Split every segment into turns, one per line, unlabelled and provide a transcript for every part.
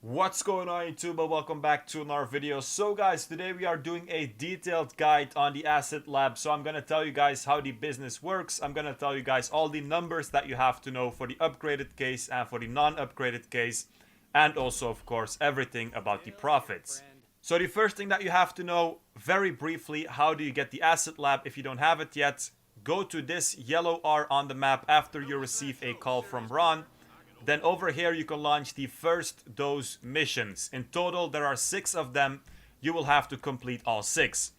What's going on YouTube, and welcome back to another video. So guys, today we are doing a detailed guide on the Asset Lab. So I'm going to tell you guys how the business works. I'm going to tell you guys all the numbers that you have to know for the upgraded case and for the non-upgraded case, and also of course everything about the profits. So the first thing that you have to know, very briefly, how do you get the Asset Lab if you don't have it yet? Go to this yellow R on the map after you receive a call from Ron. Then over here you can launch the first dose missions. In total there are 6 of them. You will have to complete all 6.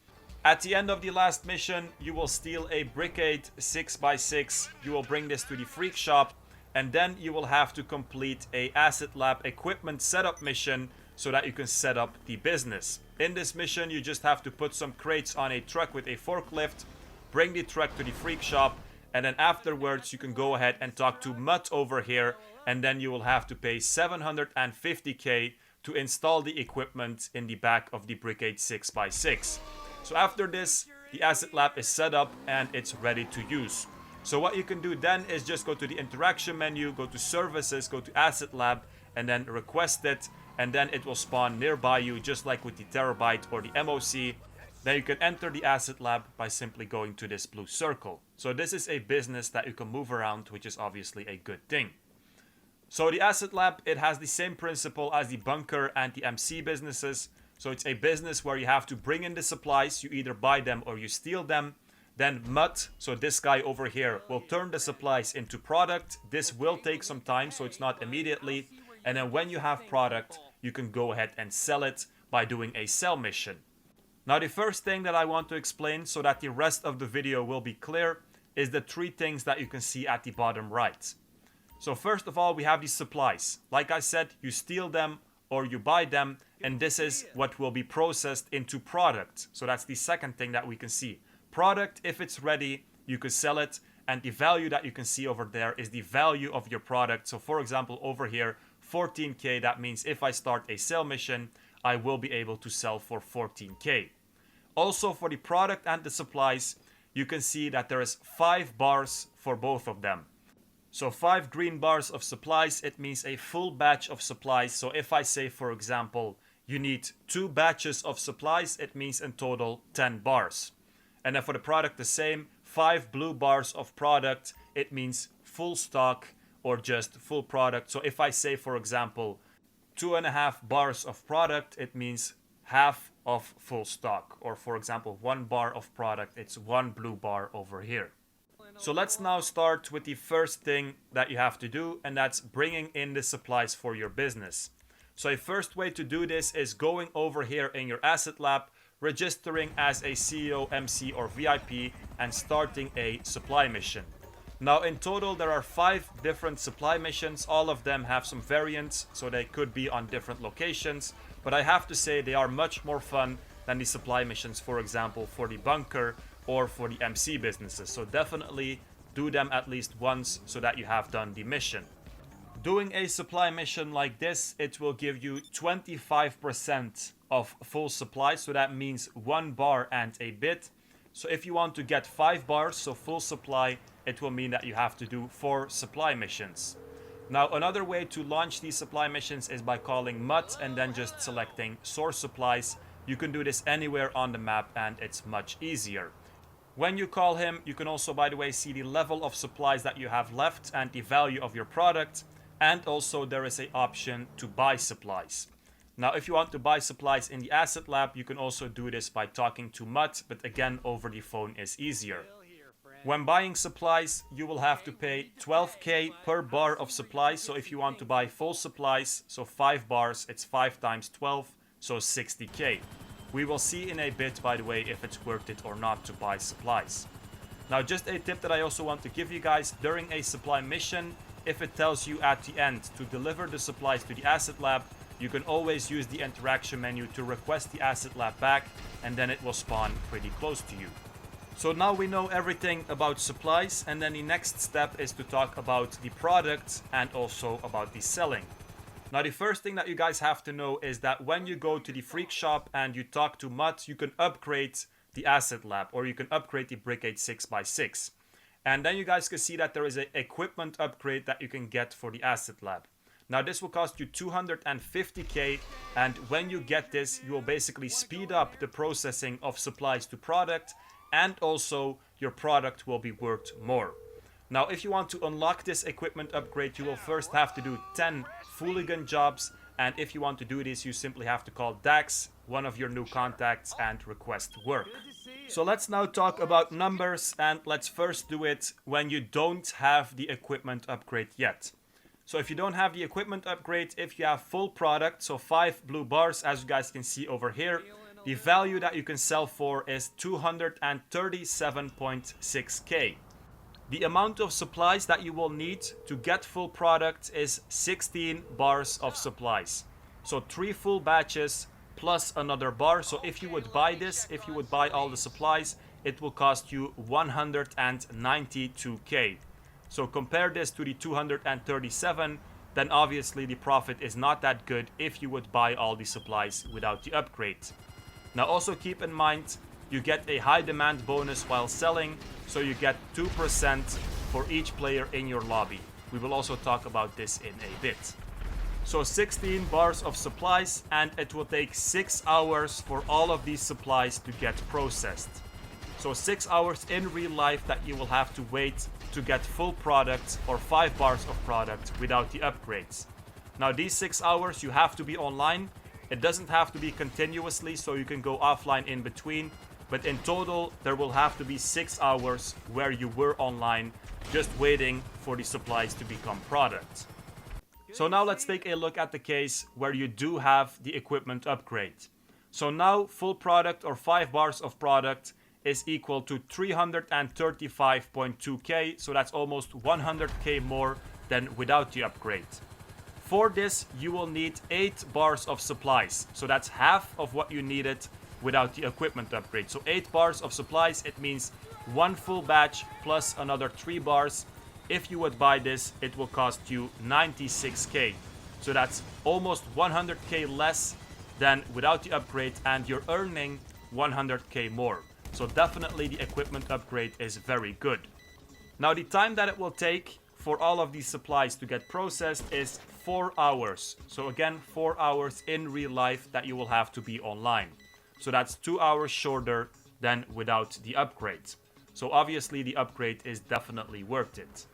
At the end of the last mission you will steal a Brickade 6x6. You will bring this to the Freak Shop, and then you will have to complete a Asset Lab equipment setup mission so that you can set up the business. In this mission you just have to put some crates on a truck with a forklift, bring the truck to the Freak Shop, and then afterwards you can go ahead and talk to Mutt over here, and then you will have to pay 750k to install the equipment in the back of the Brickade 6x6. So after this, the Asset Lab is set up and it's ready to use. So what you can do then is just go to the interaction menu, go to services, go to Asset Lab, and then request it, and then it will spawn nearby you just like with the Terabyte or the MOC. Then you can enter the Asset Lab by simply going to this blue circle. So this is a business that you can move around, which is obviously a good thing. So the Asset Lab, it has the same principle as the bunker and the MC businesses. So it's a business where you have to bring in the supplies, you either buy them or you steal them. Then Mutt, so this guy over here, will turn the supplies into product. This will take some time, so it's not immediately. And then when you have product, you can go ahead and sell it by doing a sell mission. Now the first thing that I want to explain so that the rest of the video will be clear is the 3 things that you can see at the bottom right. So first of all, we have the supplies. Like I said, you steal them or you buy them, and this is what will be processed into product. So that's the second thing that we can see. Product, if it's ready, you can sell it, and the value that you can see over there is the value of your product. So for example, over here, 14k, that means if I start a sell mission, I will be able to sell for 14k. Also for the product and the supplies, you can see that there is 5 bars for both of them. So 5 green bars of supplies, it means a full batch of supplies. So if I say, for example, you need 2 batches of supplies, it means in total 10 bars. And then for the product the same, 5 blue bars of product, it means full stock or just full product. So if I say, for example, 2.5 bars of product, it means half of full stock. Or for example, 1 bar of product, it's 1 blue bar over here. So let's now start with the first thing that you have to do, and that's bringing in the supplies for your business. So a first way to do this is going over here in your Asset Lab, registering as a CEO, MC or VIP, and starting a supply mission. Now in total there are 5 different supply missions. All of them have some variants, so they could be on different locations, but I have to say they are much more fun than the supply missions, for example, for the bunker or for the MC businesses. So definitely do them at least once so that you have done the mission. Doing a supply mission like this, it will give you 25% of full supply. So that means 1 bar and a bit. So if you want to get 5 bars, so full supply, it will mean that you have to do 4 supply missions. Now another way to launch these supply missions is by calling Mutt and then just selecting source supplies. You can do this anywhere on the map and it's much easier. When you call him, you can also, by the way, see the level of supplies that you have left and the value of your product. And also there is an option to buy supplies. Now, if you want to buy supplies in the Asset Lab, you can also do this by talking to Mutt, but again, over the phone is easier. When buying supplies, you will have to pay 12k per bar of supplies. So if you want to buy full supplies, so 5 bars, it's 5 times 12, so 60k. We will see in a bit, by the way, if it's worth it or not to buy supplies. Now, just a tip that I also want to give you guys, during a supply mission, if it tells you at the end to deliver the supplies to the Asset Lab, you can always use the interaction menu to request the Asset Lab back, and then it will spawn pretty close to you. So now we know everything about supplies, and then the next step is to talk about the product and also about the selling. Now the first thing that you guys have to know is that when you go to the Freak Shop and you talk to Mutt, you can upgrade the Asset Lab, or you can upgrade the Brickade 6x6. And then you guys can see that there is an equipment upgrade that you can get for the Asset Lab. Now this will cost you 250k, and when you get this, you will basically speed up the processing of supplies to product, and also your product will be worth more. Now if you want to unlock this equipment upgrade, you will first have to do 10 Fooligan jobs, and if you want to do this, you simply have to call Dax, one of your new contacts, and request work. So let's now talk about numbers, and let's first do it when you don't have the equipment upgrade yet. So if you don't have the equipment upgrade, if you have full product, so 5 blue bars, as you guys can see over here, the value that you can sell for is 237.6k. The amount of supplies that you will need to get full product is 16 bars of supplies. So 3 full batches plus another bar. So if you would buy this, if you would buy all the supplies, it will cost you 192k. So compare this to the 237, then obviously the profit is not that good if you would buy all the supplies without the upgrade. Now also keep in mind, you get a high demand bonus while selling, so you get 2% for each player in your lobby. We will also talk about this in a bit. So 16 bars of supplies, and it will take 6 hours for all of these supplies to get processed. So 6 hours in real life that you will have to wait to get full product or 5 bars of product without the upgrades. Now these 6 hours you have to be online. It doesn't have to be continuously, so you can go offline in between. But in total, there will have to be 6 hours where you were online just waiting for the supplies to become product. So now let's take a look at the case where you do have the equipment upgrade. So now full product or 5 bars of product is equal to 335.2k, so that's almost 100k more than without the upgrade. For this, you will need 8 bars of supplies, so that's half of what you needed without the equipment upgrade. So 8 bars of supplies, it means 1 full batch plus another 3 bars. If you would buy this, it will cost you 96k, so that's almost 100k less than without the upgrade, and you're earning 100k more. So definitely the equipment upgrade is very good. Now the time that it will take for all of these supplies to get processed is 4 hours. So again, 4 hours in real life that you will have to be online. So that's 2 hours shorter than without the upgrade. So obviously the upgrade is definitely worth it.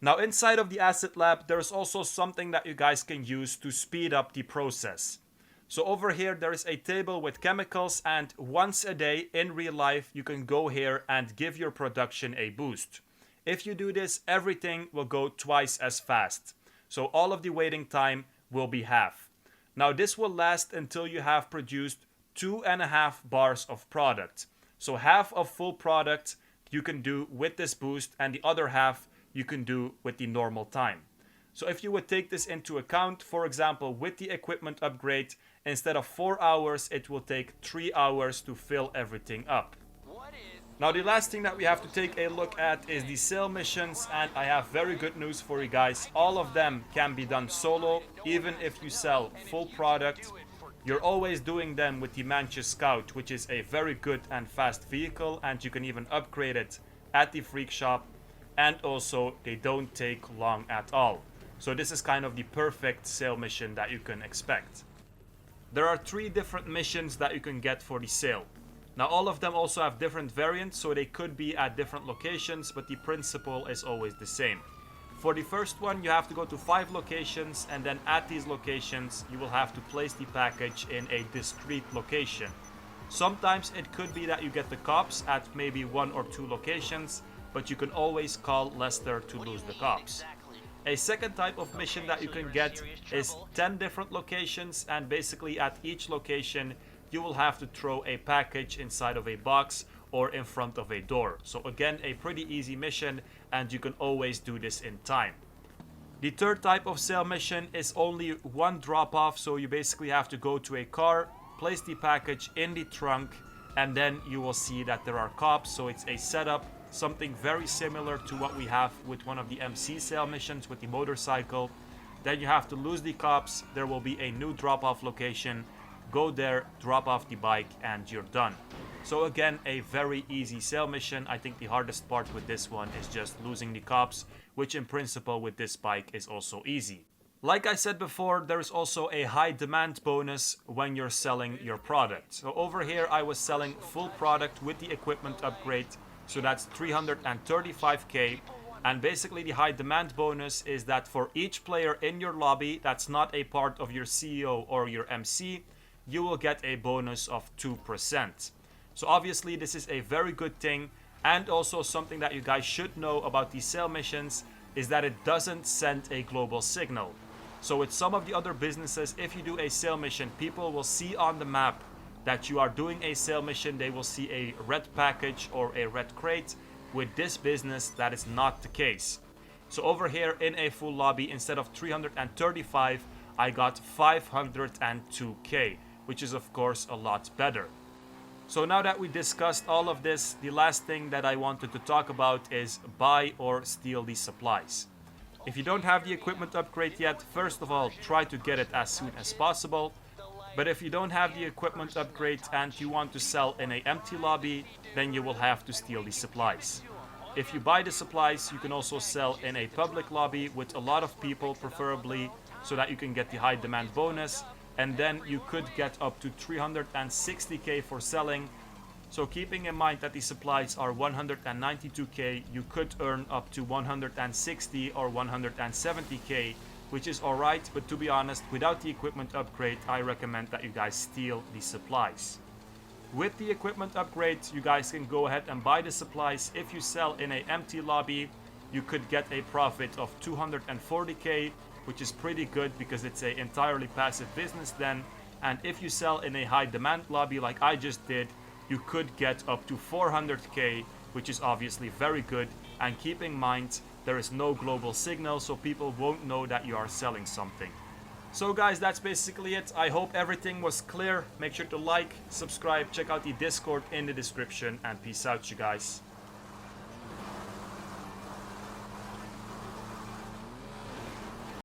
Now inside of the Asset Lab, there's also something that you guys can use to speed up the process. So over here, there is a table with chemicals, and once a day in real life, you can go here and give your production a boost. If you do this, everything will go twice as fast. So all of the waiting time will be half. Now this will last until you have produced 2.5 bars of product. So half of full product you can do with this boost, and the other half you can do with the normal time. So if you would take this into account, for example, with the equipment upgrade, instead of 4 hours, it will take 3 hours to fill everything up. Now the last thing that we have to take a look at is the sale missions, and I have very good news for you guys. All of them can be done solo, even if you sell full product. You're always doing them with the Manchester Scout, which is a very good and fast vehicle, and you can even upgrade it at the Freak Shop, and also they don't take long at all. So this is kind of the perfect sale mission that you can expect. There are 3 different missions that you can get for the sale. Now all of them also have different variants, so they could be at different locations, but the principle is always the same. For the first one, you have to go to 5 locations, and then at these locations you will have to place the package in a discrete location. Sometimes it could be that you get the cops at maybe 1 or 2 locations, but you can always call Lester to lose the cops. A second type of mission that you can get is 10 different locations, and basically at each location you will have to throw a package inside of a box or in front of a door. So again, a pretty easy mission, and you can always do this in time. The third type of sale mission is only 1 drop off, so you basically have to go to a car, place the package in the trunk, and then you will see that there are cops. So it's a setup, something very similar to what we have with one of the MC sale missions with the motorcycle. Then you have to lose the cops, there will be a new drop-off location, go there, drop off the bike, and you're done. So again, a very easy sale mission. I think the hardest part with this one is just losing the cops, which in principle with this bike is also easy. Like I said before, there is also a high demand bonus when you're selling your product. So over here I was selling full product with the equipment upgrade, so that's 335k. And basically the high demand bonus is that for each player in your lobby that's not a part of your CEO or your MC, you will get a bonus of 2%. So obviously this is a very good thing, and also something that you guys should know about these sale missions is that it doesn't send a global signal. So with some of the other businesses, if you do a sale mission, people will see on the map that you are doing a sale mission. They will see a red package or a red crate. With this business, that is not the case. So over here in a full lobby, instead of 335, I got 502k, which is of course a lot better. So now that we discussed all of this, the last thing that I wanted to talk about is buy or steal these supplies. If you don't have the equipment upgrade yet, first of all, try to get it as soon as possible. But if you don't have the equipment upgrade and you want to sell in an empty lobby, then you will have to steal the supplies. If you buy the supplies, you can also sell in a public lobby with a lot of people, preferably, so that you can get the high demand bonus. And then you could get up to 360k for selling. So keeping in mind that the supplies are 192k, you could earn up to 160 or 170k, which is alright, but to be honest, without the equipment upgrade, I recommend that you guys steal the supplies. With the equipment upgrade, you guys can go ahead and buy the supplies. If you sell in an empty lobby, you could get a profit of 240k, which is pretty good because it's an entirely passive business then. And if you sell in a high demand lobby like I just did, you could get up to 400k, which is obviously very good. And keep in mind, there is no global signal, so people won't know that you are selling something. So guys, that's basically it. I hope everything was clear. Make sure to like, subscribe, check out the Discord in the description, and peace out, you guys.